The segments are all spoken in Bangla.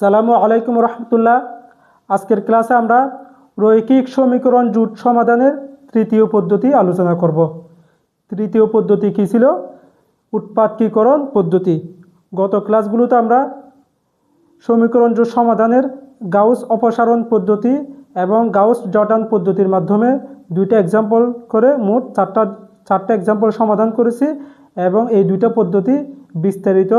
সালামু আলাইকুম রহমতুল্লাহ। আজকের ক্লাসে আমরা রৈখিক সমীকরণ জোট সমাধানের তৃতীয় পদ্ধতি আলোচনা করব। তৃতীয় পদ্ধতি কী ছিল? উৎপাদকীকরণ পদ্ধতি। গত ক্লাসগুলোতে আমরা সমীকরণ জোট সমাধানের গাউস অপসারণ পদ্ধতি এবং গাউস জর্ডান পদ্ধতির মাধ্যমে দুইটা এক্সাম্পল করে মোট চারটা এক্সাম্পল সমাধান করেছি এবং এই দুইটা পদ্ধতি বিস্তারিত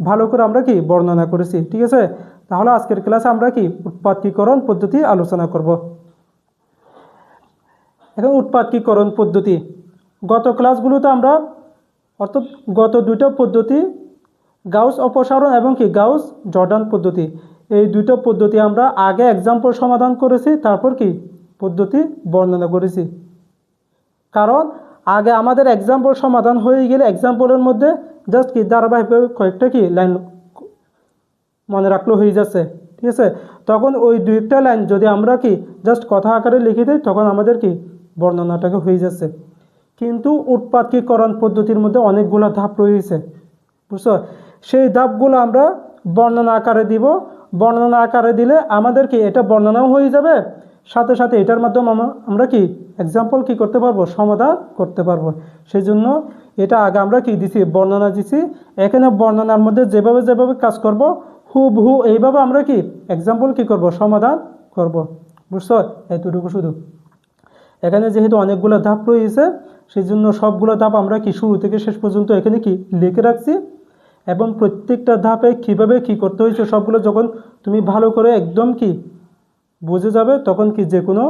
ভালো করে আমরা বর্ণনা করেছি। ঠিক আছে, তাহলে আজকের ক্লাসে আমরা উৎপাদকীকরণ পদ্ধতি আলোচনা করব। এখন উৎপাদকীকরণ পদ্ধতি গত ক্লাসগুলোতে আমরা অর্থাৎ গত দুইটা পদ্ধতি গাউস অপসারণ এবং গাউস জর্ডান পদ্ধতি, এই দুইটা পদ্ধতি আমরা আগে এক্সাম্পল সমাধান করেছি, তারপর পদ্ধতি বর্ণনা করেছি। কারণ আগে আমাদের এক্সাম্পল সমাধান হয়ে গেলে এক্সাম্পলের মধ্যে জাস্ট ধারাবাহিকভাবে কয়েকটা লাইন মনে রাখলেও হয়ে যাচ্ছে। ঠিক আছে, তখন ওই দুইটা লাইন যদি আমরা জাস্ট কথা আকারে লিখে দিই তখন আমাদের বর্ণনাটাকে হয়ে যাচ্ছে। কিন্তু উৎপাদকীকরণ পদ্ধতির মধ্যে অনেকগুলো ধাপ রয়েছে, বুঝছো? সেই ধাপগুলো আমরা বর্ণনা আকারে দিব। বর্ণনা আকারে দিলে আমাদের এটা বর্ণনাও হয়ে যাবে, সাথে সাথে এটার মাধ্যমে আমরা এক্সাম্পল করতে পারবো, সমাধান করতে পারবো। সেই জন্য এটা আগে আমরা দিছি, বর্ণনা দিছি। এখানে বর্ণনার মধ্যে যেভাবে যেভাবে কাজ করব হুবহু এইভাবে আমরা এক্সাম্পল করব, সমাধান করব, বুঝছো? এতটুকু শুধু। এখানে যেহেতু অনেকগুলো ধাপ রয়েছে সেই জন্য সবগুলো ধাপ আমরা শুরু থেকে শেষ পর্যন্ত এখানে লিখে রাখছি এবং প্রত্যেকটা ধাপে কিভাবে করতে হয়েছে সবগুলো যখন তুমি ভালো করে একদম বুঝে যাবে তখন যে কোনো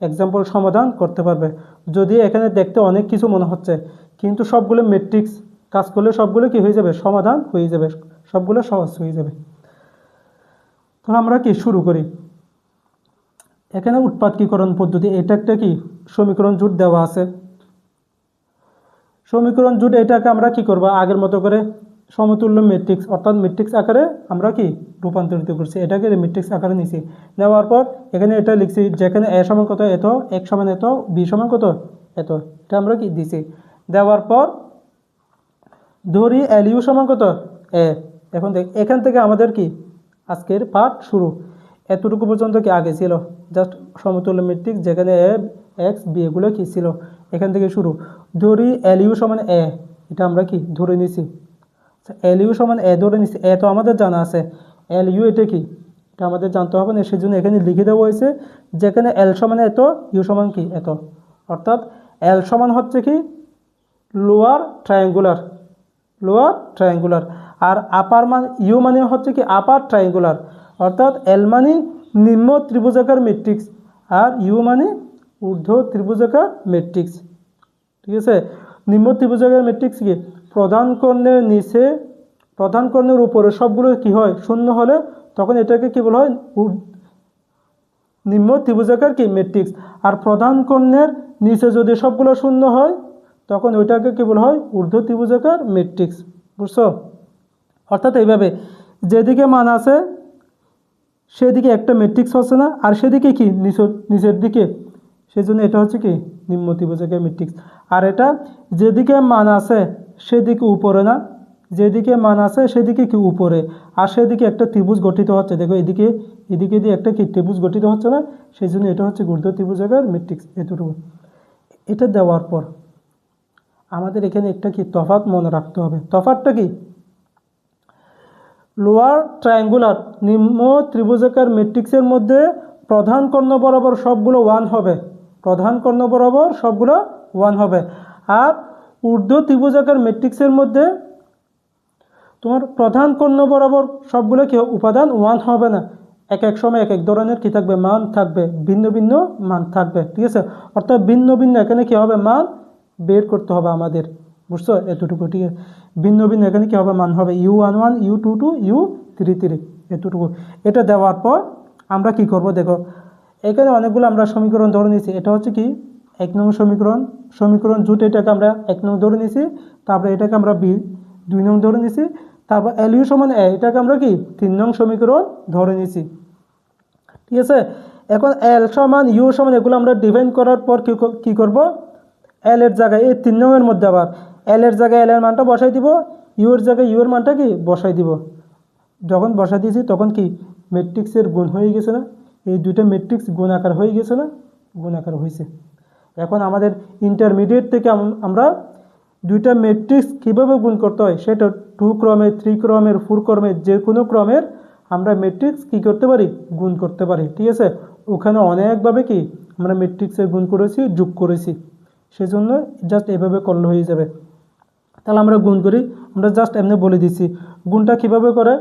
এক্সাম্পল সমাধান করতে পারবে। যদি এখানে দেখতে অনেক কিছু মনে হচ্ছে কিন্তু সবগুলো ম্যাট্রিক্স কাজ করলে সবগুলো হয়ে যাবে, সমাধান হয়ে যাবে, সবগুলো সহজ হয়ে যাবে। তো আমরা শুরু করি। এখানে উৎপাদকীকরণ পদ্ধতি, এটা একটা সমীকরণ জোট দেওয়া আছে। সমীকরণ জোট এটাকে আমরা করব আগের মতো করে সমতুল্য ম্যাট্রিক্স অর্থাৎ ম্যাট্রিক্স আকারে আমরা রূপান্তরিত করছি। এটাকে ম্যাট্রিক্স আকারে নিছি। নেওয়ার পর এখানে এটা লিখছি যেখানে এ সমান কত এত, এক সমান এত, বি সমান কত এত, এটা আমরা দিছি। দেওয়ার পর ধরি এল ইউ সমান কত এ। এখন দেখ এখান থেকে আমাদের আজকের পাঠ শুরু। এতটুকু পর্যন্ত আগে ছিল জাস্ট সমতুল্য ম্যাট্রিক্স যেখানে এ এক্স বি এগুলো ছিল, এখান থেকে শুরু। ধরি এল ইউ সমান এ, এটা আমরা ধরে নিছি। এল ইউ সমান এ ধরে নিছি। এ তো আমাদের জানা আছে, এল ইউ এটা এটা আমাদের জানতে হবে না। সেজন্য এখানে লিখে দেওয়া হয়েছে যেখানে এল সমান এত, ইউ সমান এত। অর্থাৎ এল সমান হচ্ছে লোয়ার ট্রায়াঙ্গুলার, লোয়ার ট্রায়াঙ্গুলার, আর আপার মান ইউ মানে হচ্ছে আপার ট্রায়াঙ্গুলার। অর্থাৎ এল মানে নিম্ন ত্রিভুজাকার ম্যাট্রিক্স আর ইউ মানে ঊর্ধ্ব ত্রিভুজাকার ম্যাট্রিক্স। ঠিক আছে, নিম্ন ত্রিভুজাকার ম্যাট্রিক্স প্রধান কর্ণের নিচে প্রধান কর্ণের উপরে সবগুলো হয় শূন্য হলে তখন এটাকে বলা হয় নিম্ন ত্রিভুজাকার ম্যাট্রিক্স। আর প্রধান কর্ণের নিচে যদি সবগুলো শূন্য হয় তখন ওইটাকে বলা হয় ঊর্ধ্ব ত্রিভুজাকার ম্যাট্রিক্স, বুঝছো? অর্থাৎ এইভাবে যেদিকে মান আছে সেদিকে একটা ম্যাট্রিক্স হচ্ছে না, আর সেদিকে নিচের দিকে, সেজন্য এটা হচ্ছে নিম্ন ত্রিভুজাকার ম্যাট্রিক্স। আর এটা যেদিকে মান আছে সেদিকে উপরে না, যেদিকে মান আছে সেদিকে উপরে, আর সেদিকে একটা ত্রিভুজ গঠিত হচ্ছে। দেখো এদিকে এদিকে দিয়ে একটা ত্রিভুজ গঠিত হচ্ছে না, সেই জন্য এটা হচ্ছে ঊর্ধ্ব ত্রিভুজাকার ম্যাট্রিক্স। এতটুকু। এটা দেওয়ার পর আমাদের এখানে একটা তফাৎ মনে রাখতে হবে। তফাৎটা লোয়ার ট্রায়াঙ্গুলার নিম্ন ত্রিভুজাকার ম্যাট্রিক্সের মধ্যে প্রধান কর্ণ বরাবর সবগুলো 1 হবে, প্রধান কর্ণ বরাবর সবগুলো 1 হবে। আর ঊর্ধ্ব ত্রিভুজাকার ম্যাট্রিক্সের মধ্যে তোমার প্রধান কর্ণ বরাবর সবগুলো উপাদান 1 হবে না। এক এক সময় এক এক ধরনের থাকবে, মান থাকবে, ভিন্ন ভিন্ন মান থাকবে। ঠিক আছে, অর্থাৎ ভিন্ন ভিন্ন এখানে হবে মান বের করতে হবে আমাদের, বুঝছো? এতটুকু। ঠিক আছে, ভিন্ন ভিন্ন এখানে হবে মান হবে u11, u22, u33, এতটুকু। এটা দেওয়ার পর আমরা করব দেখো এখানে অনেকগুলো আমরা সমীকরণ ধরে নিয়েছি। এটা হচ্ছে 1 নং সমীকরণ, সমীকরণ জোট এটাকে আমরা 1 নং ধরে নিয়েছি। তারপরে এটাকে আমরা 2 নং ধরে নিয়েছি। তারপর এল ইউ সমান এ, এটাকে আমরা 3 নং সমীকরণ ধরে নিয়েছি। ঠিক আছে, এখন এল সমান ইউ সমান এগুলো আমরা ডিফাইন করার পর কি করব, এল এর জায়গায় এই 3 নং এর মধ্যে আবার এল এর জায়গায় এল এর মানটা বসাই দিব, ইউ এর জায়গায় ইউ এর মানটা বসাই দিব। যখন বসাই দিয়েছি তখন ম্যাট্রিক্সের গুণ হয়ে গেছে না, এই দুইটা ম্যাট্রিক্স গুণ আকার হয়ে গেছে না, গুণ আকার হয়েছে। এখন আমাদের ইন্টারমিডিয়েট থেকে আমরা দুইটা ম্যাট্রিক্স কীভাবে গুণ করতে হয় সেটা 2 ক্রমের, 3 ক্রমের, 4 ক্রমের যে কোনো ক্রমের আমরা ম্যাট্রিক্স কী করতে পারি, গুণ করতে পারি। ঠিক আছে, ওখানে অনেকভাবে কি আমরা ম্যাট্রিক্সের গুণ করেছি, যোগ করেছি, সেজন্য জাস্ট এভাবে করলে হয়ে যাবে। তাহলে আমরা গুণ করি, আমরা জাস্ট এমনি বলে দিচ্ছি গুণটা কীভাবে করে।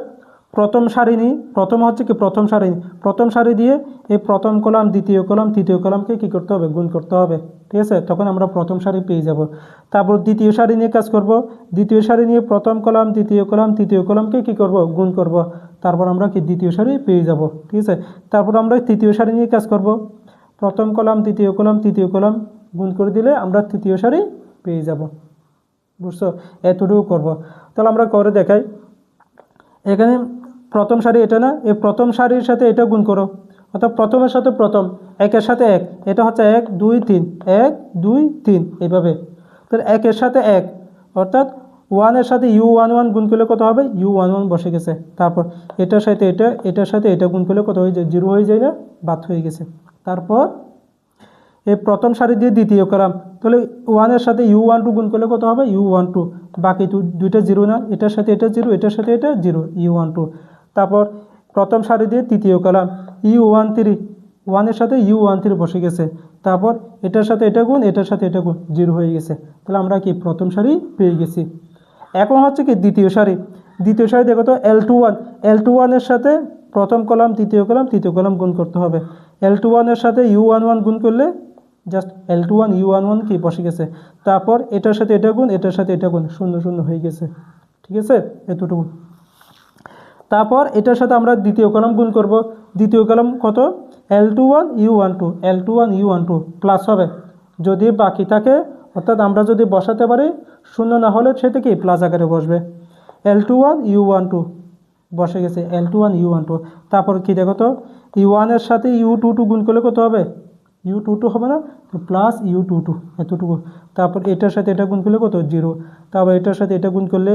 প্রথম সারি নিই, প্রথম হচ্ছে কি প্রথম সারি নিই, প্রথম সারি দিয়ে এই প্রথম কলাম, দ্বিতীয় কলাম, তৃতীয় কলামকে কী করতে হবে, গুণ করতে হবে। ঠিক আছে, তখন আমরা প্রথম সারি পেয়ে যাব। তারপর দ্বিতীয় সারি নিয়ে কাজ করব, দ্বিতীয় সারি নিয়ে প্রথম কলাম, দ্বিতীয় কলাম, তৃতীয় কলামকে কী করব, গুণ করব। তারপর আমরা কি দ্বিতীয় সারি পেয়ে যাব। ঠিক আছে, তারপর আমরা তৃতীয় সারি নিয়ে কাজ করব, প্রথম কলাম, তৃতীয় কলাম, তৃতীয় কলাম গুণ করে দিলে আমরা তৃতীয় সারি পেয়ে যাব। বুঝছো, এতটুকু করব। তাহলে আমরা করে দেখাই। এখানে প্রথম সারি এটা না, এই প্রথম সারির সাথে এটা গুণ করো, অর্থাৎ প্রথমের সাথে প্রথম, একের সাথে এক, এটা হচ্ছে 1 2 3, 1 2 3 এইভাবে। তাহলে একের সাথে এক, অর্থাৎ 1 এর সাথে u11 গুণ করলে কত হবে, u11 বসে গেছে। তারপর এটার সাথে এটা, এটার সাথে এটা গুণ করলে কত হয়ে যায়, 0 হয়ে যায় না, বাদ হয়ে গেছে। তারপর এই প্রথম সারি দিয়ে দ্বিতীয় কলাম, তাহলে 1 এর সাথে u12 গুণ করলে কত হবে, u12, বাকি দুইটা 0 না, এটার সাথে এটা 0, এটার সাথে এটা 0, u12। তারপর প্রথম সারি দিয়ে তৃতীয় কলাম, u13, 1 এর সাথে u13 বসে গেছে। তারপর এটার সাথে এটা গুণ, এটার সাথে এটা গুণ, 0 হয়ে গেছে। তাহলে আমরা কি প্রথম সারি পেয়ে গেছি। এখন হচ্ছে কি দ্বিতীয় সারি, দ্বিতীয় সারি দেখো তো L21, L21 এর সাথে প্রথম কলাম, তৃতীয় কলাম, তৃতীয় কলাম গুণ করতে হবে। L21 এর সাথে u11 গুণ করলে জাস্ট L21 u11 কি বসে গেছে। তারপর এটার সাথে এটা গুণ, এটার সাথে এটা গুণ, 0 0 হয়ে গেছে। ঠিক আছে, এতটুকু। তারপর এটার সাথে আমরা দ্বিতীয় কলাম গুণ করব, দ্বিতীয় কলাম কত, L21 u12, L21 u12 plus হবে, যদি বাকি থাকে অর্থাৎ আমরা যদি বসাতে পারি, 0 না হলে সেটা কি প্লাস আকারে বসবে। L21 u12 বসে গেছে, L21 u12। তারপর কি দেখো তো, u1 এর সাথে u22 গুণ করলে কত হবে, u22 হবে না, তো প্লাস u22, এতটুকু। তারপর এটার সাথে এটা গুণ করলে কত, 0। তারপর এটার সাথে এটা গুণ করলে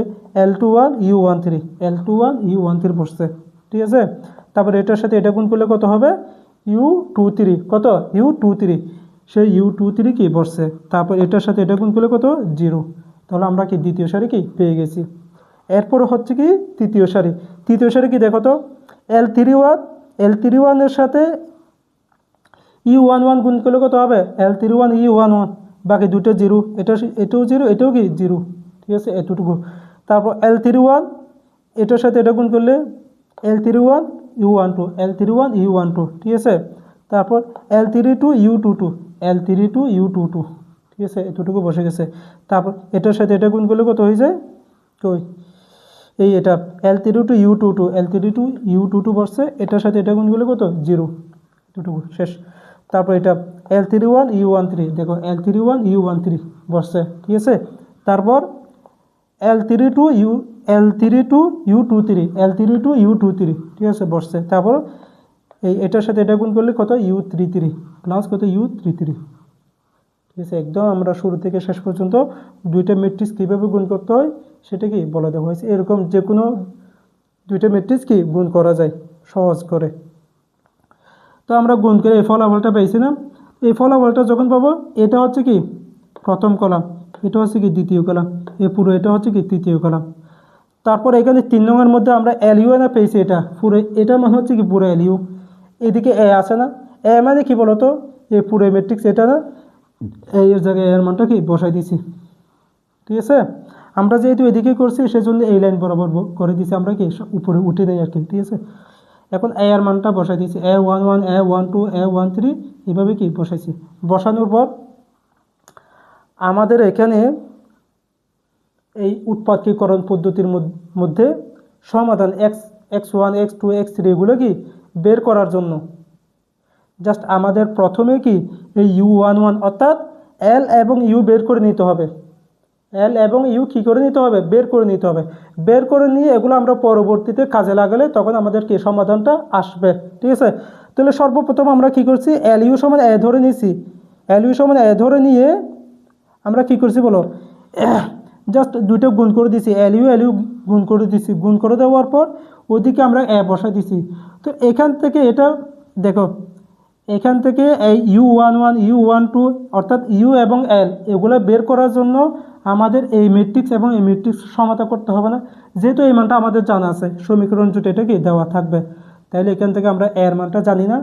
L21 u13, L21 u13 বসছে। ঠিক আছে, তারপর এটার সাথে এটা গুণ করলে কত হবে, u23, কত, u23, সেই u23 কি বসছে। তারপর এটার সাথে এটা গুণ করলে কত, 0। তাহলে আমরা কি দ্বিতীয় সারি কি পেয়ে গেছি। এরপর হচ্ছে কি তৃতীয় সারি, তৃতীয় সারি কি দেখো তো, L31 এর সাথে u11 গুণ করলে কত হবে, L31 u11, বাকি দুটো 0, এটাও 0, এটাও কি 0। ঠিক আছে, এতটুকু। তারপর L31 এটার সাথে এটা গুণ করলে L31 u12, L31 u12। ঠিক আছে, তারপর L32 u22, L32 u22। ঠিক আছে, এতটুকু বসে গেছে। তারপর এটার সাথে এটা গুণ করলে কত হয়ে যায়, কই এই এটা L32 u22, L32 u22 বসছে, এটার সাথে এটা গুণ করলে কত, 0, এতটুকু শেষ। তারপর এটা L31 u13, দেখো L31 u13 বসছে। ঠিক আছে, তারপর L32 u23, L32 u23, ঠিক আছে বসছে। তারপর এটার সাথে এটা গুণ করলে কত, u33 প্লাস কত, u33। ঠিক আছে, একদম আমরা শুরু থেকে শেষ পর্যন্ত দুইটা ম্যাট্রিক্স কীভাবে গুণ করতে হয় সেটা কি বলে দেওয়া হয়েছে। এরকম যে কোনো দুইটা ম্যাট্রিক্স কি গুণ করা যায় সহজ করে। তো আমরা গুণ করে এই ফলাফলটা পেয়েছি না, এই ফলাফলটা যখন পাবো, এটা হচ্ছে কি প্রথম কলাম, এটা হচ্ছে কি দ্বিতীয় কলাম, এই পুরো এটা হচ্ছে কি তৃতীয় কলাম। তারপর এখানে 3 নংয়ের মধ্যে আমরা LU না পেয়েছি, এটা পুরো, এটা মানে হচ্ছে কি পুরো LU। এদিকে এ আছে না, এ মানে কি বলতো, এই পুরো ম্যাট্রিক্স এটা না, এর জায়গায় এর মানটা কি বসাই দিছি। ঠিক আছে, আমরা যেহেতু এদিকে করছি সেজন্য এই লাইন বরাবর করে দিছি, আমরা কি উপরে উঠে নেই আর কি। ঠিক আছে, এখন এর মানটা বসাই দিয়েছি, A11, A12, A13 এভাবে কি বসাইছি। বসানোর পর আমাদের এখানে এই উৎপাদকীকরণ পদ্ধতির মধ্যে সমাধান x1, x2, x3 এগুলো কি বের করার জন্য জাস্ট আমাদের প্রথমে কি এই u11 অর্থাৎ L এবং U বের করে নিতে হবে। L এবং U কী করে নিতে হবে, বের করে নিতে হবে। বের করে নিয়ে এগুলো আমরা পরবর্তীতে কাজে লাগালে তখন আমাদের কি সমাধানটা আসবে। ঠিক আছে, তাহলে সর্বপ্রথম আমরা কি করছি, LU সমান A ধরে নিয়েছি। LU সমান A ধরে নিয়ে আমরা কি করছি বলো, জাস্ট দুইটা গুণ করে দিছি, LU গুণ করে দিছি। গুণ করে দেওয়ার পর ওদিকে আমরা এ বসাই দিছি। তো এখান থেকে এটা দেখো, এখান থেকে এই U11 U12 অর্থাৎ ইউ এবং এল এগুলো বের করার জন্য আমাদের এই ম্যাট্রিক্স এবং এই ম্যাট্রিক্স সমাতা করতে হবে না? যেহেতু এই মানটা আমাদের জানা আছে, সমীকরণ জুটে এটা কি দেওয়া থাকবে, তাহলে এখান থেকে আমরা এর মানটা জানি না,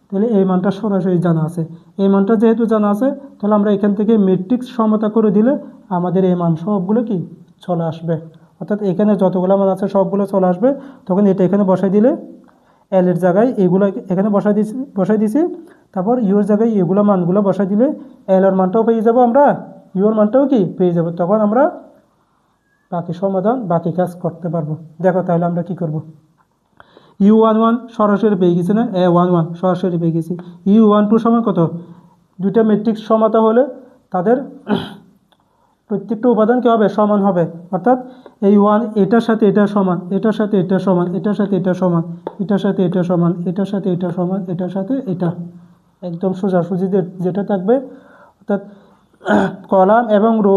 তাহলে এই মানটা সরাসরি জানা আছে। এই মানটা যেহেতু জানা আছে, তাহলে আমরা এখান থেকে ম্যাট্রিক্স সমতা করে দিলে আমাদের এই মান সবগুলো কি চলে আসবে, অর্থাৎ এখানে যতগুলো মান আছে সবগুলো চলে আসবে। তখন এটা এখানে বসাই দিলে এল এর জায়গায় এগুলো এখানে বসাই দিছি, তারপর ইউর জায়গায় এগুলো মানগুলো বসাই দিলে এল এর মানটাও পেয়ে যাবো আমরা, ইউর মানটাও কি পেয়ে যাবো। তখন আমরা বাকি সমাধান বাকি কাজ করতে পারবো। দেখো তাহলে আমরা কি করব, U11 সরাসরি পেয়ে গেছি না, A11 সরাসরি পেয়ে গেছি। U12 সমান কত, দুইটা ম্যাট্রিক্স সমতা হলে তাদের প্রত্যেকটা উপাদান কী হবে, সমান হবে। অর্থাৎ এই ওয়ান এটার সাথে এটা সমান, এটার সাথে এটা সমান, এটার সাথে এটা সমান, এটার সাথে এটা সমান, এটার সাথে এটা সমান, এটার সাথে এটা, একদম সোজাসুজি যেটা থাকবে। অর্থাৎ কলাম এবং রো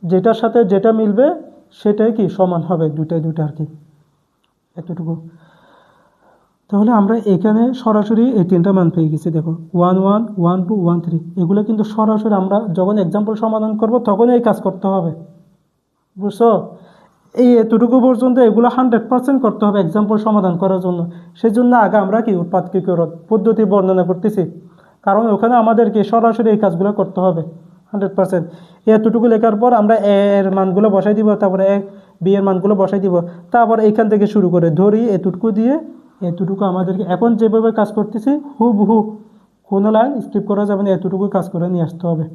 যেটার সাথে যেটা মিলবে সেটাই কি সমান হবে, দুটা আর কি, এতটুকু। তাহলে আমরা এখানে সরাসরি এই তিনটা মান পেয়ে গেছি। দেখো 11 12 13 এগুলো কিন্তু সরাসরি আমরা যখন এক্সাম্পল সমাধান করব তখন এই কাজ করতে হবে, বুঝছো? এই এতটুকু পর্যন্ত এগুলো 100% করতে হবে এক্সাম্পল সমাধান করার জন্য। সেই জন্য আগে আমরা কি উৎপাদকীকরণ পদ্ধতি বর্ণনা করতেছি, কারণ ওখানে আমাদেরকে সরাসরি এই কাজগুলো করতে হবে 100%। এতটুকু লেখার পর আমরা এর মানগুলো বসাই দিব, তারপরে বি এর মানগুলো বসাই দিব, তারপর এইখান থেকে শুরু করে ধরি এতটুকু দিয়ে এতটুকু আমাদেরকে এখন যেভাবে কাজ করতেছি হুবহু কোনো লাইন স্কিপ করা যাবে না, এতটুকু কাজ করে নিয়ে আসতে হবে।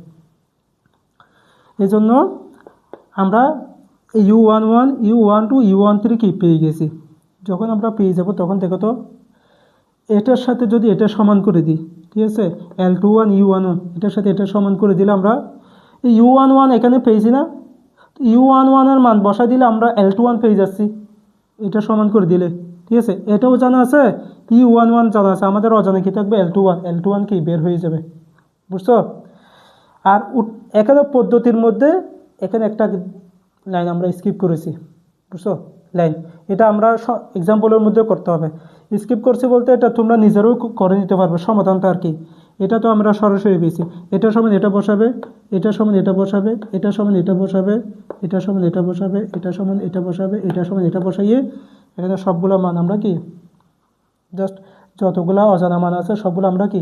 এই জন্য আমরা U11 U12 U13 কি পেয়ে গেছি। যখন আমরা পেয়ে যাব তখন দেখো তো এটার সাথে যদি এটা সমান করে দিই, ঠিক আছে, L21 U11 এটার সাথে এটা সমান করে দিলে আমরা এই U11 এখানে পেয়েছি না, U11 এর মান বসাই দিলে আমরা L21 পেয়ে যাচ্ছি, এটা সমান করে দিলে, ঠিক আছে। এটাও জানা আছে, U11 জানা আছে, আমাদের অজানা কি থাকবে, L21 কি বের হয়ে যাবে, বুঝছো? আর এখানে পদ্ধতির মধ্যে এখানে একটা লাইন আমরা স্কিপ করেছি, বুঝছো, লাইন, এটা আমরা এক্সাম্পলের মধ্যে করতে হবে। স্কিপ করছি বলতে এটা তোমরা নিজেরাও করে নিতে পারবে সমাধানটা আর কি। এটা তো আমরা সরাসরি পেয়েছি, এটার সমান এটা বসাবে, এটার সমান এটা বসাবে, এটার সমান এটা বসাবে, এটার সমান এটা বসাবে, এটার সমান এটা বসাবে, এটার সমান এটা বসাইয়ে এখানে সবগুলো মান আমরা কি জাস্ট যতগুলো অজানা মান আছে সবগুলো আমরা কি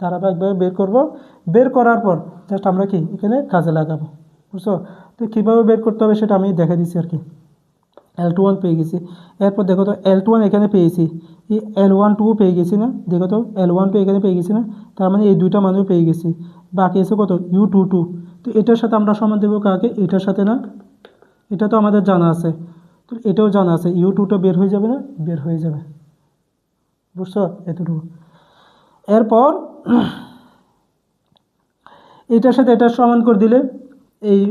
ধারাবাহিকভাবে বের করব। বের করার পর জাস্ট আমরা কি এখানে কাজে লাগাবো, বুঝছো? তো কীভাবে বের করতে হবে সেটা আমি দেখা দিচ্ছি আর কি। L21 পেয়ে গেছি, এরপর দেখো তো L21 এখানে পেয়েছি, এই L12 পেয়ে গেছি না, দেখো তো L12 এখানে পেয়ে গেছি না, তার মানে এই দুইটা মানও পেয়ে গেছি। বাকি আছে কত, U22। তো এটার সাথে আমরা সমান দেবো কাকে, এটার সাথে না, এটা তো আমাদের জানা আছে, তো এটাও জানা আছে, U2টা বের হয়ে যাবে না, বের হয়ে যাবে, বুঝছো, এতটুকু। এরপর এটার সাথে এটা সমান করে দিলে এই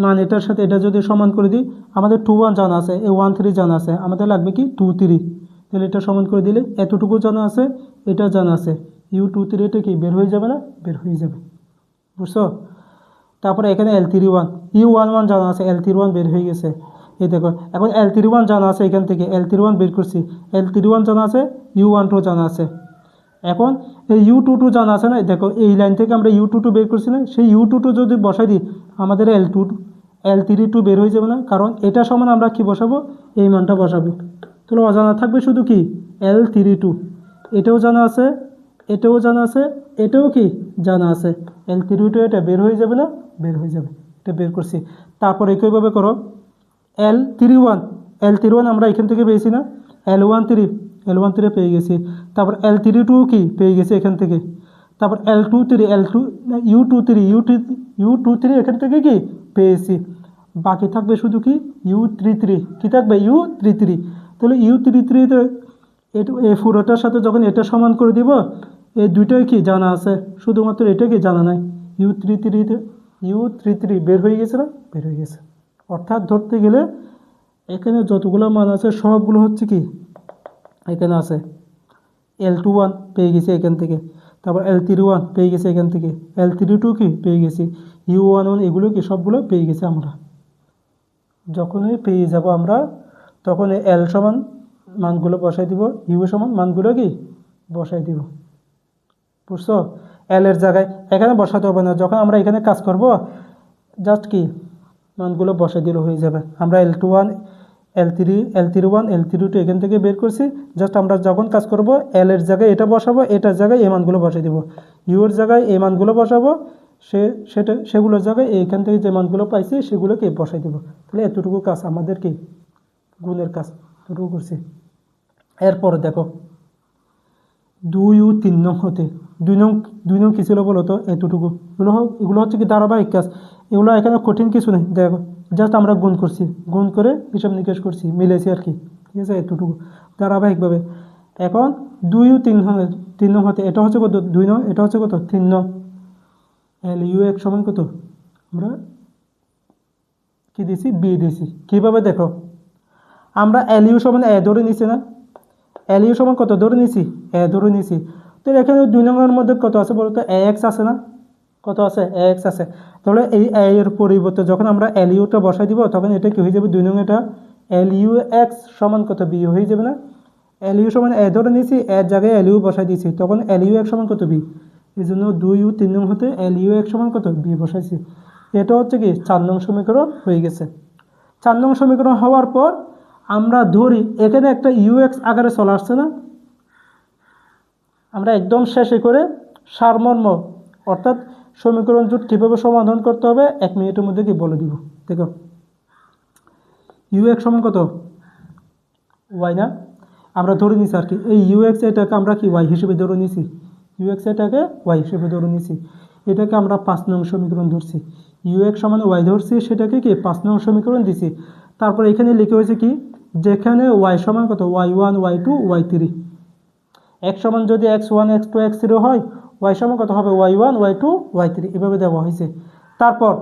মান এটার সাথে এটা যদি সমান করে দিই, আমাদের 21 জানা আছে, এই 13 জানা আছে, আমাদের লাগবে কি 23। তাহলে এটা সমান করে দিলে এতটুকু জানা আছে, এটা জানা আছে, U23 এটা কি বের হয়ে যাবে না, বের হয়ে যাবে, বুঝছো? তারপরে এখানে L31 U11 জানা আছে, L31 বের হয়ে গেছে, এই দেখো। এখন L31 জানা আছে, এখান থেকে L31 বের করছি, L31 জানা আছে, U12 জানা আছে। এখন এই U22 জানা আছে না, দেখো এই লাইন থেকে আমরা U22 বের করছি না, সেই U22 যদি বসাই দিই আমাদের L32 বের হয়ে যাবে না, কারণ এটা সমান আমরা কি বসাবো, এই মানটা বসাবো। তাহলে অজানা থাকবে শুধু কি L32, এটাও জানা আছে, এটাও জানা আছে, এটাও কি জানা আছে, L32 এটা বের হয়ে যাবে না, বের হয়ে যাবে, এটা বের করছি। তারপর একইভাবে করো L31 আমরা এখান থেকে পেয়েছি না, L13 পেয়ে গেছি, তারপর L32 কি পেয়ে গেছি এখান থেকে, তারপর U23 এখান থেকে কি পেয়েছি। বাকি থাকবে শুধু কি U33, কি থাকবে U33। তাহলে U33 এই পুরোটার সাথে যখন এটা সমান করে দিব, এই দুইটাই কি জানা আছে, শুধুমাত্র এটা কি জানা নাই, U33 বের হয়ে গেছে না, বের হয়ে গেছে। অর্থাৎ ধরতে গেলে এখানে যতগুলো মান আছে সবগুলো হচ্ছে কি এখানে আছে। L21 পেয়ে গেছি এখান থেকে, তারপর L31 পেয়ে গেছি এখান থেকে, L32 কি পেয়ে গেছি, U11 এগুলো কি সবগুলো পেয়ে গেছি আমরা। যখনই পেয়ে যাব আমরা তখন L সমান মানগুলো বসাই দিব, ইউ সমান মানগুলো কি বসাই দিব। বুঝছো? এল এর জায়গায় এখানে বসাতে হবে না, যখন আমরা এখানে কাজ করব জাস্ট কি মানগুলো বসাই দিলে হয়ে যাবে। আমরা L21 L31 L32 এখান থেকে বের করছি, জাস্ট আমরা যখন কাজ করব এল এর জায়গায় এটা বসাবো, এটার জায়গায় এই মানগুলো বসাই দিব, ইউ এর জায়গায় এই মানগুলো বসাবো, সেগুলোর জায়গায় এইখান থেকে যে মানগুলো পাইছি সেগুলোকে বসাই দিব। তাহলে এতটুকু কাজ আমাদের কি গুণের কাজ এতটুকু করছি। এরপরে দেখো 2 ও 3 নং হতে 2 নং কী ছিল বলো তো? এতটুকু। এগুলো হচ্ছে কি ধারাবাহিক কাজ, এগুলো এখানে কঠিন কিছু নেই। দেখো জাস্ট আমরা গুণ করছি, গুণ করে হিসাব নিকেশ করছি, মিলেছি আর কি, ঠিক আছে? এতটুকু ধারাবাহিকভাবে। এখন 2 ও 3 নং হতে এটা হচ্ছে কত 2 নং, এটা হচ্ছে কত 3 নং। LU সমান কত আমরা কি দিছি? বি দিছি। কীভাবে দেখো, আমরা LU সমান এ ধরে নিছি না, LU সমান কত ধরে নিছি? এ ধরে নিছি। তো এখানে 2 নংয়ের মধ্যে কত আছে বলতো? AX আছে না? কত আছে? AX আছে। তাহলে এই এ এর পরিবর্তে যখন আমরা LUটা বসাই দিব তখন এটা কি হয়ে যাবে? 2 নং এটা LUX সমান কত? বি হয়ে যাবে না? LU সমান এ ধরে নিছি, এর জায়গায় LU বসাই দিয়েছি, তখন LUX সমান কত? বি। এই জন্য 2 ও 3 নং হতে LUX সমান কত? বি বসাইছি। এটা হচ্ছে কি 4 নং সমীকরণ হয়ে গেছে। 4 নং সমীকরণ হওয়ার পর আমরা ধরি এখানে একটা UX আকারে চলে আসছে না, আমরা একদম শেষে করে সারমর্ম অর্থাৎ সমীকরণ জোট কীভাবে সমাধান করতে হবে 1 মিনিটের মধ্যে কি বলে দিব। দেখো UX সমান কত? ওয়াই না? আমরা ধরে নিছি আর কি এই UX এটাকে আমরা কি ওয়াই হিসেবে ধরে নিছি, UX এটাকে ওয়াই হিসেবে ধরে নিছি, এটাকে আমরা 5 নং সমীকরণ ধরছি। UX সমান ওয়াই ধরছি, সেটাকে কি 5 নং সমীকরণ দিছি। তারপর এখানে লিখে হয়েছে কি, যেখানে ওয়াই সমান কত? Y1 Y2 Y3, x সমান যদি x1 x2 x3 হয়, y সমান কত হবে? Y1 Y2 Y3, এভাবে দেওয়া হয়েছে। তারপর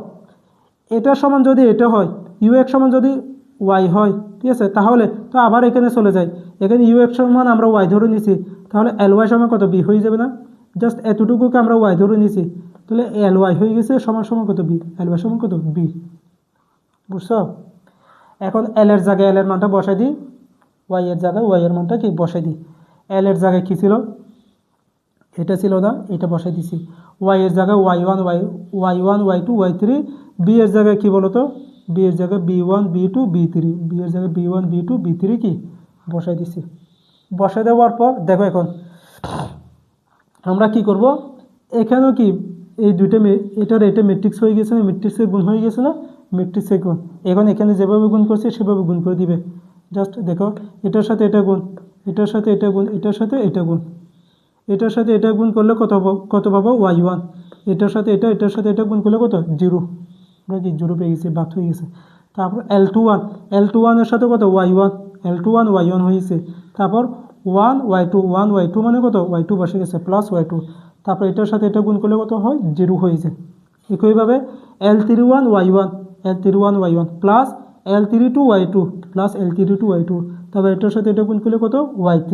এটা সমান যদি এটা হয়, UX সমান যদি y হয়, ঠিক আছে, তাহলে তো আবার এখানে চলে যায়, এখানে UX সমান আমরা y ধরে নিছি, তাহলে LY সমান কত? বি হয়ে যাবে না? জাস্ট এতটুকুকে আমরা y ধরে নিছি, তাহলে LY হয়ে গেছে সমান সমান কত? বি। LY সমান কত? বি। বুঝছো? এখন L এর জায়গায় L এর মানটা বসাই দিই, y এর জায়গায় y এর মানটা কি বসাই দিই। L এর জায়গায় কী ছিল? এটা ছিল না, এটা বসাই দিছি। y এর জায়গায় y1 Y2 Y3, b এর জায়গায় কি বলো তো? b এর জায়গায় B1 B2 B3, b এর জায়গায় B1 B2 B3 কি বসাই দিছি। বসাই দেওয়ার পর দেখো এখন আমরা কি করব, এখানেও কি এই দুইটা এটা ম্যাট্রিক্স হয়ে গেছে না, ম্যাট্রিক্সের গুণ হয়ে গেছে না, ম্যাট্রিক্সের গুণ। এখন এখানে যেভাবে গুণ করছে সেভাবে গুণ করে দিবে। জাস্ট দেখো এটার সাথে এটা গুণ, এটার সাথে এটা গুণ, এটার সাথে এটা গুণ, এটার সাথে এটা গুণ করলে কত পাবো? Y1। এটার সাথে এটার সাথে এটা গুণ করলে কত? 0। আমরা কি 0 পেয়ে গেছি, বাদ হয়ে গেছে। তারপর L21 এর সাথে কত? Y1, L21 Y1 হয়েছে। তারপর 1 Y2 মানে কত? Y2 বসে গেছে প্লাস Y2। তারপর এটার সাথে এটা গুণ করলে কত হয়? 0 হয়েছে। একইভাবে L31 Y1 plus L32 Y2 plus L32 Y2, তারপর এটার সাথে এটা গুণ করলে কত? Y3।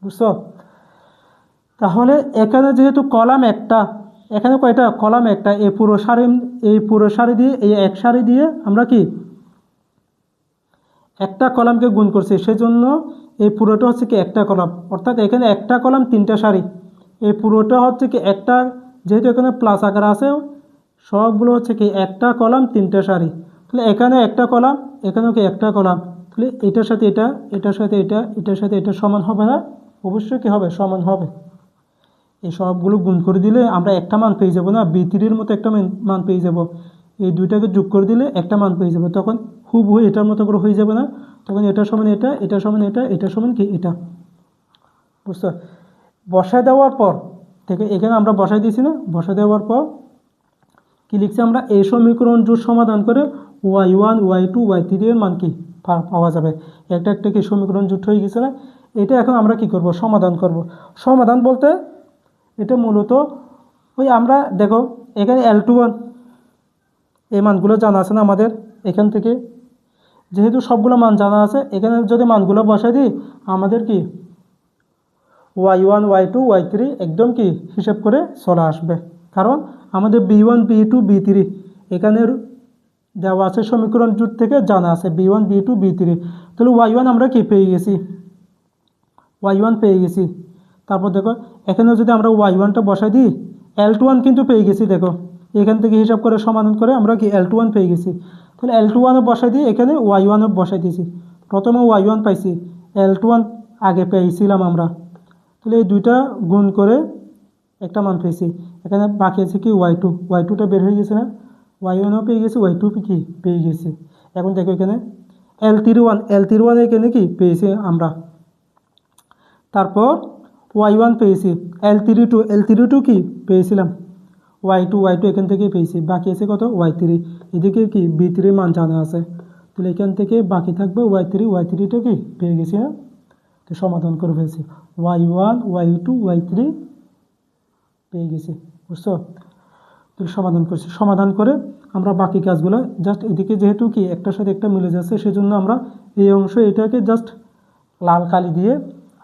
বুঝছো? তাহলে এখানে যেহেতু কলাম একটা, এখানে কয়টা? কলাম একটা। এই পুরো সারি দিয়ে, এই এক সারি দিয়ে আমরা কি একটা কলামকে গুণ করছি, সেজন্য এই পুরোটা হচ্ছে কি একটা কলাম, অর্থাৎ এখানে একটা কলাম 3টা সারি। এই পুরোটা হচ্ছে কি একটা, যেহেতু এখানে প্লাস আকার আছে, সবগুলো হচ্ছে কি একটা কলাম 3টা সারি। তাহলে এখানে একটা কলাম, এখানেও কি একটা কলাম, তাহলে এটার সাথে এটা, এটার সাথে এটা, এটার সাথে এটা সমান হবে না? অবশ্যই কি হবে? সমান হবে। এই সবগুলো গুণ করে দিলে আমরা একটা মান পেয়ে যাব না, B3-র মতো একটা মান পেয়ে যাব। এই দুইটাকে যোগ করে দিলে একটা মান পেয়ে যাবে, তখন হুবহু এটার মতো করে হয়ে যাবে না, তখন এটা সমান এটা, এটা সমান এটা, এটা সমান কি এটা। বুঝছো? বসায় দেওয়ার পর থেকে এখানে আমরা বসাই দিয়েছি না, বসায় দেওয়ার পর কি লিখছি আমরা? এই সমীকরণ জোট সমাধান করে Y1 Y2 Y3 এর মান কি পাওয়া যাবে। একটা একটা কি সমীকরণ জোট হয়ে গেছে না? এটা এখন আমরা কি করব? সমাধান করব। সমাধান বলতে এটা মূলত ওই আমরা দেখো এখানে L21 এই মানগুলো জানা আছে না আমাদের, এখান থেকে যেহেতু সবগুলো মান জানা আছে, এখানে যদি মানগুলো বসাই দিই আমাদের কি Y1 Y2 Y3 একদম কি হিসাব করে চলে আসবে। কারণ আমাদের B1 B2 B3 এখানের দেওয়া আছে, সমীকরণ জোট থেকে জানা আছে B1 B2 B3। তাহলে Y1 আমরা কি পেয়ে গেছি, y1 পেয়ে গেছি। তারপর দেখো এখানে যদি আমরা y1টা বসাই দিই, l21 কিন্তু পেয়ে গেছি। দেখো এখান থেকে হিসাব করে সমাধান করে আমরা কি l21 পেয়ে গেছি। তাহলে l21ও বসাই দিই, এখানে y1ও বসাই দিয়েছি। প্রথমে y1 পাইছি, l21 আগে পেয়েছিলাম আমরা। তাহলে এই দুইটা গুণ করে একটা মান পেয়েছি। এখানে বাকি আছে কি y2টা বের হয়ে গেছে না, y1ও পেয়ে গেছি, y2 কি পেয়ে গেছি। এখন দেখো এখানে l31 এখানে কি পেয়েছি আমরা। তারপর y1 পেয়েছি, l32 কি পেয়েছিলাম, y2 এখান থেকে পেয়েছি। বাকি আছে কত, y3। এদিকে কি b3 মান জানা আছে। তাহলে এখান থেকে বাকি থাকবে y3টা কি পেয়ে গেছি না। তো সমাধান করে ফেলছি, y1 y2 y3 পেয়ে গেছি, বুঝছো। তো সমাধান করছি, সমাধান করে আমরা বাকি কাজগুলো জাস্ট এদিকে যেহেতু কি একটার সাথে একটা মিলে যাচ্ছে, সেজন্য আমরা এই অংশ এটাকে জাস্ট লাল কালি দিয়ে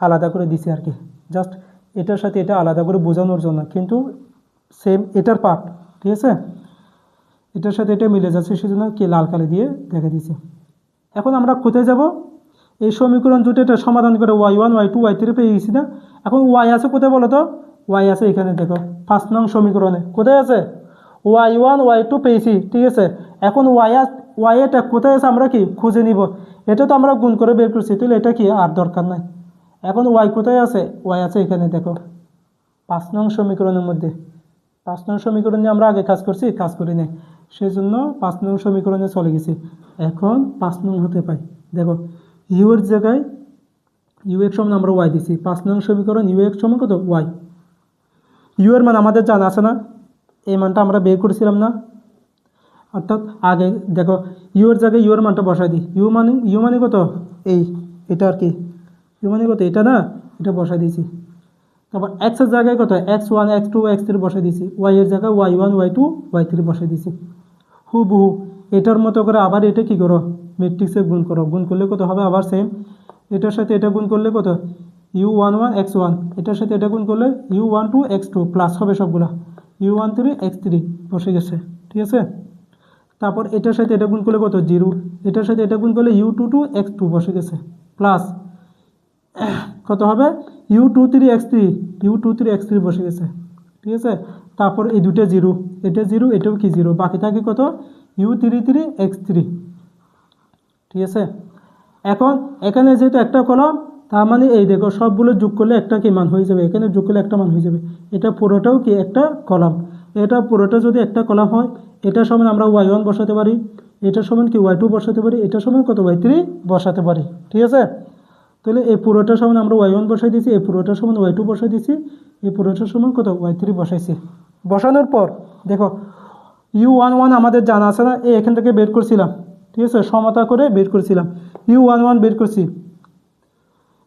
আলাদা করে দিছি আর কি, জাস্ট এটার সাথে এটা আলাদা করে বোঝানোর জন্য। কিন্তু সেম এটার পার্ট, ঠিক আছে, এটার সাথে এটা মিলে যাচ্ছে, সেজন্য কি লাল কালি দিয়ে দেখা দিয়েছি। এখন আমরা কোথায় যাব, এই সমীকরণ দুটো এটা সমাধান করে y1 y2 y3 পেয়ে গেছি না। এখন y আছে কোথায় বলো তো, y আছে এখানে। দেখো 5 নং সমীকরণে কোথায় আছে, y1 y2 পেয়েছি, ঠিক আছে। এখন y এটা কোথায় আছে আমরা কি খুঁজে নিব। এটা তো আমরা গুণ করে বের করছি, তাহলে এটা কি আর দরকার নাই। এখন y কোথায় আছে, y আছে এখানে। দেখো 5 নং সমীকরণের মধ্যে, 5 নং সমীকরণ নিয়ে আমরা আগে কাজ করছি, কাজ করি নাই, সেজন্য 5 নং সমীকরণে চলে গেছি। এখন 5 নং হতে পাই। দেখো ইউ এর জায়গায় ইউ এর সমান আমরা y দিছি। 5 নং সমীকরণ ইউ এর সমান কত, y। ইউ এর মান আমাদের জানা আছে না, এই মানটা আমরা বের করেছিলাম না। অর্থাৎ আগে দেখো ইউ এর জায়গায় ইউ এর মানটা বসাই দিই। ইউ মানে কত, এটা আর কি, ইউ মানে কত, এটা না, এটা বসাই দিয়েছি। তারপর এক্স এর জায়গায় কত, x1 x2 x3 বসাই দিয়েছি। ওয়াই এর জায়গায় y1 y2 y3 বসাই দিয়েছি। হুবহু এটার মতো করে আবার এটা কি করো, ম্যাট্রিক্সে গুণ করো। গুণ করলে কত হবে, আবার সেম এটার সাথে এটা গুণ করলে কত, u11 x1, এটার সাথে এটা গুণ করলে u12 x2 প্লাস হবে সবগুলা, u13 x3 বসে গেছে, ঠিক আছে। তারপর এটার সাথে এটা গুণ করলে কত, 0, এটার সাথে এটা গুণ করলে u22 x2 বসে গেছে, প্লাস কত হবে, u23 x3 বসে গেছে, ঠিক আছে। তারপর এই দুটো 0, এটা 0, এটাও কি 0, বাকি থাকে কত, u33 x3, ঠিক আছে। এখন এখানে যেহেতু একটা কলাম, তার মানে এই দেখো সবগুলো যোগ করলে একটা কি মান হয়ে যাবে, এখানে যোগ করলে একটা মান হয়ে যাবে। এটা পুরোটাও কি একটা কলাম, এটা পুরোটা যদি একটা কলাম হয়, এটা সমান আমরা y1 বসাতে পারি, এটা সমান কি y2 বসাতে পারি, এটা সমান কত y3 বসাতে পারি, ঠিক আছে। তাহলে এই পুরোটা সমান আমরা y1 বসাই দিয়েছি, এই পুরোটা সমান y2 বসাই দিয়েছি, এই পুরোটা সমান কত y3 বসাইছি। বসানোর পর দেখো u11 আমাদের জানা আছে না, এখান থেকে বের করছিলাম, ঠিক আছে, সমতা করে বের করছিলাম, u11 বের করছি,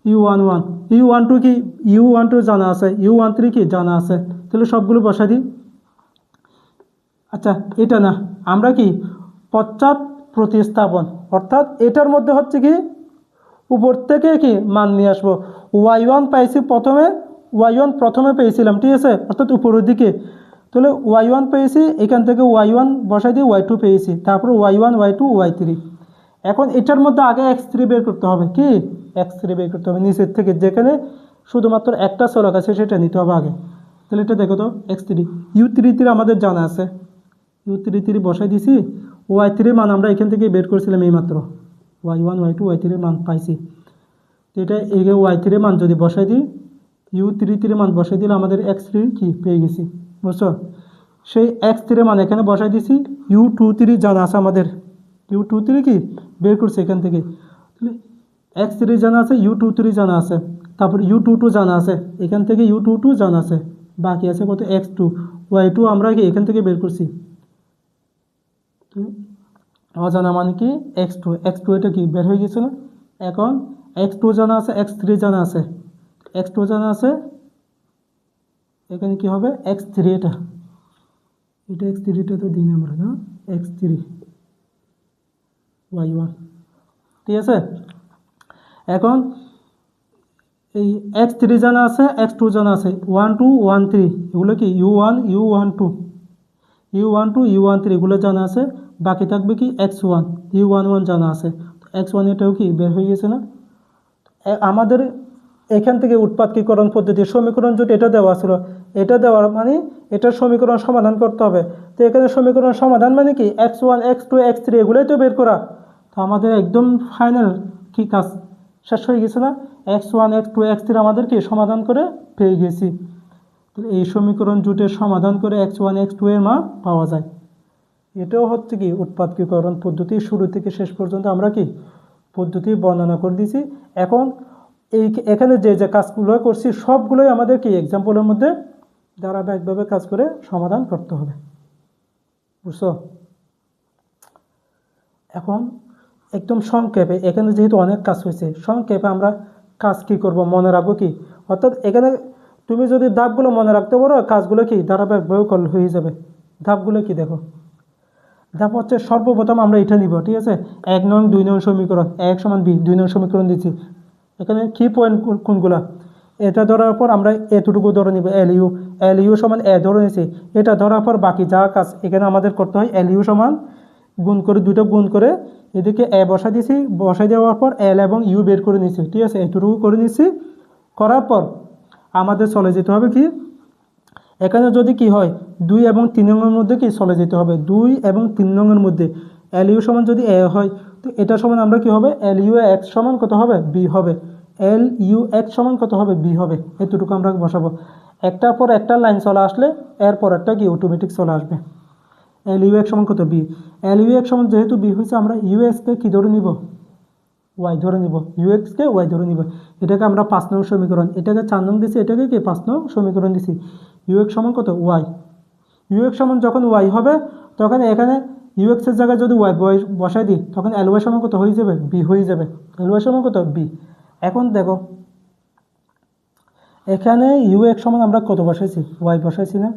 u12 কি, u12 জানা আছে, u13 কি জানা আছে। তাহলে সবগুলো বসাই দিই। আচ্ছা এটা না, আমরা কি পশ্চাৎ প্রতিস্থাপন, অর্থাৎ এটার মধ্যে হচ্ছে কি উপর থেকে কি মান নিয়ে আসবো। y1 পাইছি প্রথমে পেয়েছিলাম, ঠিক আছে, অর্থাৎ উপরের দিকে। তাহলে y1 পেয়েছি, এখান থেকে y1 বসাই দিয়ে y2 পেয়েছি, তারপর y1 y2 y3। এখন এটার মধ্যে আগে x3 বের করতে হবে, কি x3 বের করতে হবে নিচের থেকে, যেখানে শুধুমাত্র একটা চলক আছে সেটা নিতে হবে আগে। তাহলে এটা দেখো তো x3, u33 আমাদের জানা আছে, u33 বসাই দিছি, y3 মান আমরা এখান থেকে বের করেছিলাম এইমাত্র, y1 y2 y3 মান পাইছি। তো এটা এই y3 মান যদি বসাই দিই, u33 মান বসাই দিলে আমাদের x3 কি পেয়ে গেছি, বুঝছো। সেই x3 মান এখানে বসাই দিছি, u23 জানা আছে আমাদের, u23 কি বের করছে এখান থেকে। তাহলে x3 জানা আছে, u23 জানা আছে, তারপর u22 জানা আছে, এখান থেকে u22 জানা আছে, বাকি আছে কত x2, y2 আমরা কি এখান থেকে বের করছি। অজানা মানে কি x2 এটা কি বের হয়ে গেছে না। এখন x2 জানা আছে, x3 জানা আছে, x2 জানা আছে, এখানে কি হবে x3, এটা x3টা তো দিন আমরা না, x3 y1, ঠিক আছে। এখন এই x3 জানা আছে, x2 জানা আছে, 1 2 1 3 এগুলো কি u1 u13 এগুলো জানা আছে, বাকি থাকবে কি x1 u11 জানা আছে, x1 এটাও কি বের হয়ে গেছে না। আমাদের এখান থেকে উৎপাদকীকরণ পদ্ধতির সমীকরণ জোট এটা দেওয়া ছিল, এটা দেওয়ার মানে এটার সমীকরণ সমাধান করতে হবে। তো এখানে সমীকরণ সমাধান মানে কি x1 x2 x3 এগুলোই তো বের করা। তো আমাদের একদম ফাইনাল কি কাজ শেষ হয়ে গেছে না, x1 x2 x3 আমাদের কি সমাধান করে পেয়ে গেছি। তো এই সমীকরণ জোটের সমাধান করে x1 x2 এর মান পাওয়া যায়। এটাও হচ্ছে কি উৎপাদকীকরণ পদ্ধতি, শুরু থেকে শেষ পর্যন্ত আমরা কি পদ্ধতি বর্ণনা করে দিয়েছি। এখন এখানে যে যে কাজগুলো করছি সবগুলোই আমাদের কি এক্সাম্পলের মধ্যে ধারাবাহিকভাবে কাজ করে সমাধান করতে হবে, বুঝছো? এখন একদম সংক্ষেপে, এখানে যেহেতু অনেক কাজ হয়েছে, সংক্ষেপে আমরা কাজ কি করব মনে রাখবো কি, অর্থাৎ এখানে তুমি যদি ধাপগুলো মনে রাখতে পারো কাজগুলো কি ধারাবাহিকভাবে করলে হয়ে যাবে। ধাপগুলো কি দেখো, ধাপ হচ্ছে সর্বপ্রথম আমরা এটা নিব, ঠিক আছে? 1 নং 2 নং সমীকরণ, a = b, 2 নং সমীকরণ দিচ্ছি। এখানে কি পয়েন্ট কোনগুলা, এটা ধরার পর আমরা এতটুকু ধরে নিব, LU সমান a ধরে নিয়েছি। এটা ধরার পর বাকি যা কাজ এখানে আমাদের করতে হয়, LU সমান গুণ করে, দুটো গুণ করে এদিকে a বসা দিয়েছি, বসাই দেওয়ার পর L এবং U বের করে নিয়েছি, ঠিক আছে? এতটুকু করে নিয়েছি। করার পর আমাদের চলে যেতে হবে কি, এখানে যদি কি হয় 2 এবং 3 নংয়ের মধ্যে কি চলে যেতে হবে, 2 এবং 3 নংয়ের মধ্যে LU সমান যদি a হয়, তো এটা সমান আমরা কি হবে, LUX সমান কত হবে, b হবে। LUX সমান কত হবে, b হবে। এতটুকু আমরা বসাবো। একটার পর একটা লাইন চলে আসলে এরপর একটা কি অটোমেটিক চলে আসবে। LUX সমান কত, b। LUX সমান যেহেতু b হয়েছে, আমরা UX কে কি ধরে নিব, y ধরে নিব, UX কে y ধরে নিব। এটাকে আমরা 5 নং সমীকরণ, এটাকে 4 নং দিছি, এটাকে কি 5 নং সমীকরণ দিছি। UX সমান কত, y। UX সমান যখন y হবে, তখন এখানে UX এর জায়গায় যদি y বসাই দিই, তখন LY সমান কত হয়ে যাবে, b হয়ে যাবে। LY সমান কত, b। এখন দেখো এখানে UX সমান আমরা কত বসাইছি, y বসাইছি না?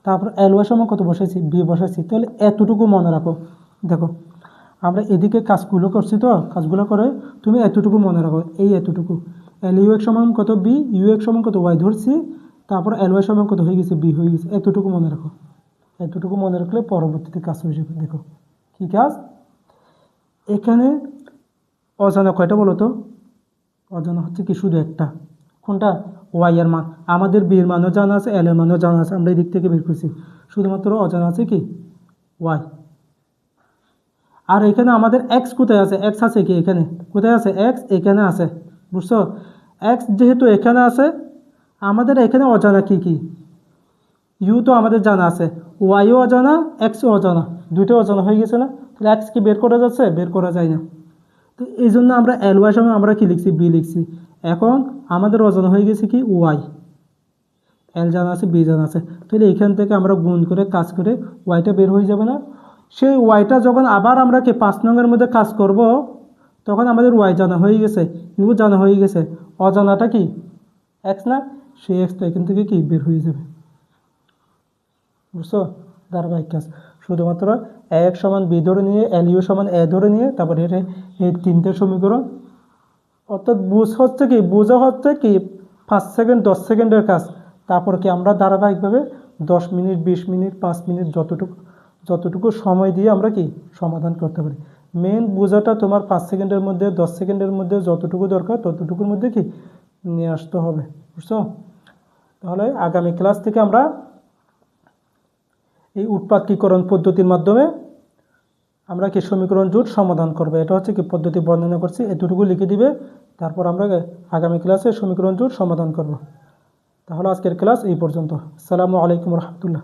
তারপর LY সমান কত বসাইছি, b বসাইছি। তাহলে এতটুকু মনে রাখো। দেখো আমরা এদিকে কাজগুলো করছি, তো কাজগুলো করে তুমি এতটুকু মনে রাখো, এই এতটুকু। LUX সমান কত, b, UX সমান কত, y ধরছি, তারপর LY সমান কত হয়ে গেছে, b হয়ে গেছে। এতটুকু মনে রাখো। এতটুকু মনে রাখলে পরবর্তীতে কাজ হয়ে যাবে। দেখো কি কাজ, এখানে অজানা কয়টা বলো তো? অজানা হচ্ছে কি শুধু একটা, কোনটা, y এর মান। আমাদের b এর মানও জানা আছে, l এর মানও জানা আছে, আমরা এই দিক থেকে বের করছি। শুধুমাত্র অজানা আছে কি, y। আর এখানে আমাদের x কোথায় আছে, x আছে কি এখানে, কোথায় আছে, x এখানে আছে, বুঝছো? x যেহেতু এখানে আছে, আমাদের এখানে অজানা কি কি, u তো আমাদের জানা আছে, y ও অজানা, x ও অজানা, দুটো অজানা হয়ে গেছে না? তাহলে x কি বের করা যাচ্ছে, বের করা যায় না। তো এই জন্য আমরা LY সমান আমরা কি লিখছি, b লিখছি। এখন আমাদের অজানা হয়ে গেছে কি, y। L জানা আছে, b জানা আছে। তাহলে এখান থেকে আমরা গুণ করে কাজ করে ওয়াইটা বের হয়ে যাবে না? সেই ওয়াইটা যখন আবার আমরা কি 5 নংয়ের মধ্যে কাজ করব, তখন আমাদের ওয়াই জানা হয়ে গেছে, ইউ জানা হয়ে গেছে, অজানাটা কি এক্স না? সেই এক্স তো এখান থেকে কি বের হয়ে যাবে, বুঝছো? ধারাবাহিক কাজ। শুধুমাত্র x সমান b ধরে নিয়ে, LU সমান a ধরে নিয়ে, তারপরে এই 3টে সমীকরণ, অর্থাৎ বোঝা হচ্ছে কি 5 সেকেন্ড 10 সেকেন্ডের কাজ। তারপর কি আমরা ধারাবাহিকভাবে 10 মিনিট 20 মিনিট 5 মিনিট যতটুকু সময় দিয়ে আমরা কি সমাধান করতে পারি। মেন বোঝাটা তোমার 5 সেকেন্ডের মধ্যে 10 সেকেন্ডের মধ্যে যতটুকু দরকার ততটুকুর মধ্যে কি নিয়ে আসতে হবে, বুঝছো? তাহলে আগামী ক্লাস থেকে আমরা এই উৎপাদকীকরণ পদ্ধতির মাধ্যমে আমরা কি সমীকরণ জোট সমাধান করব। এটা হচ্ছে কি পদ্ধতি বর্ণনা করছি, এতটুকু লিখে দিবে, তারপর আমরা আগামী ক্লাসে সমীকরণ জোট সমাধান করব। তাহলে আজকের ক্লাস এই পর্যন্ত। আসসালামু আলাইকুম রহমতুল্লাহ।